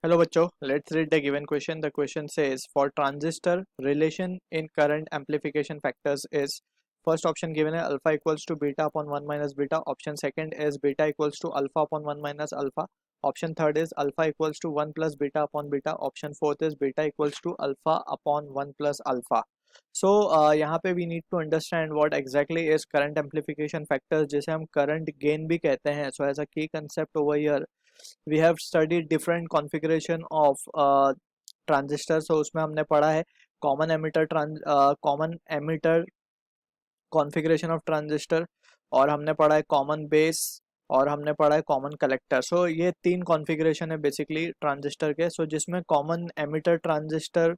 Hello bachcho, let's read the given question. The question says for transistor relation in current amplification factors is first option given है alpha equals to beta upon 1 minus beta. Option second is beta equals to alpha upon 1 minus alpha. Option third is alpha equals to 1 plus beta upon beta. Option fourth is beta equals to alpha upon 1 plus alpha. So यहाँ पे we need to understand what exactly is current amplification factors जिसे हम current gain भी कहते हैं. So as a key concept over here we have studied different configuration of transistor. So उसमें हमने पढ़ा है common emitter configuration of transistor, और हमने पढ़ा है कॉमन बेस, और हमने पढ़ा है कॉमन कलेक्टर. सो ये तीन कॉन्फ़िगरेशन है बेसिकली ट्रांजिस्टर के. सो जिसमें कॉमन एमिटर ट्रांजिस्टर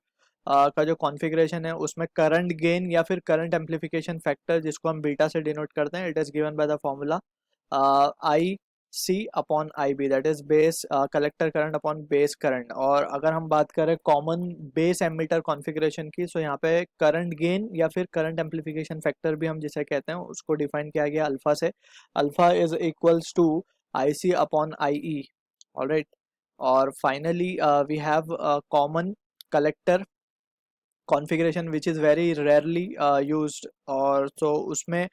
का जो कॉन्फ़िगरेशन है उसमें करंट गेन या फिर करंट एम्पलीफिकेशन फैक्टर जिसको हम बीटा से डिनोट करते हैं, it is given by the formula I C upon I B, that is base collector current upon base current. और अगर हम बात करें कॉमन बेस एमिटर कॉन्फ़िगरेशन की, सो यहाँ पे करंट गेन या फिर करंट एम्पलीफिकेशन फैक्टर भी हम जिसे कहते हैं उसको डिफाइन किया गया अल्फा से. Alpha is equals to I C upon I E. Alright. और finally we have common collector configuration which is very rarely used, और तो उसमें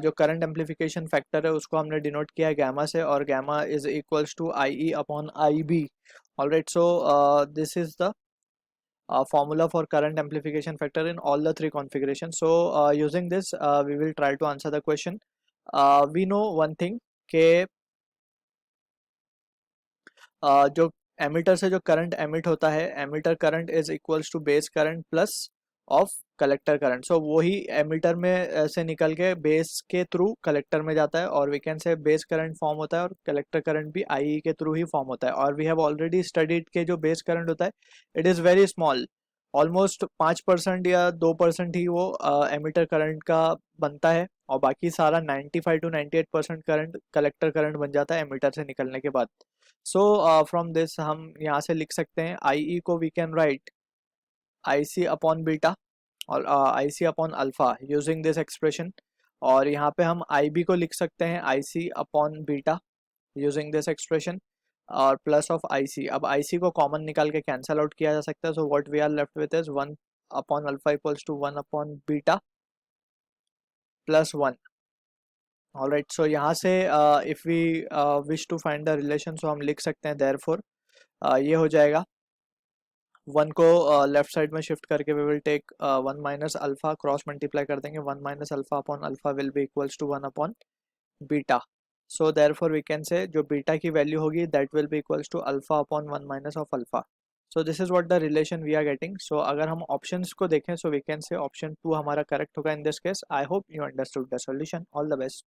जो करंट एम्पलीफिकेशन फैक्टर है उसको हमने डिनोट किया है गैमा से, और gamma is equals to I E upon I B. Alright. So this is the formula for current amplification factor in all the three configurations. So using this we will try to answer the question. We know one thing कि जो emitter से जो current emit होता है, emitter current is equals to base current plus of collector current. So वही emitter में से निकल के बेस के थ्रू कलेक्टर में जाता है, और we can say base current form होता है और कलेक्टर करंट भी आई के थ्रू ही फॉर्म होता है. और वी हैव ऑलरेडी स्टडीड के जो बेस करंट होता है it is very small, almost 5% या 2% ही वो एमिटर करंट का बनता है, और बाकी सारा 95 to 98% करंट कलेक्टर करंट बन जाता है एमिटर से निकलने के बाद. सो फ्रॉम दिस हम यहाँ से लिख सकते हैं आई ई को we can write I C upon beta और I C upon alpha using this expression. और यहाँ पे हम आई बी को लिख सकते हैं I C upon beta using this expression, और प्लस ऑफ आई सी. अब आई सी को कॉमन निकाल के कैंसल आउट किया जा सकता है. So what we are left with is 1 upon alpha equals to 1 upon beta plus 1. Alright. So यहाँ से if we wish to find the relation, so हम लिख सकते हैं देयरफॉर ये हो जाएगा 1 को लेफ्ट साइड में शिफ्ट करके we will take 1 minus alpha, cross multiply कर देंगे. 1 minus alpha upon alpha will be equals to 1 upon beta. So therefore we can say जो बीटा की वैल्यू होगी that will be equals to alpha upon 1 minus of alpha. So this is what the relation we are getting. So अगर हम options को देखें, so we can से option 2 हमारा correct होगा in this case. I hope you understood the solution. All the best.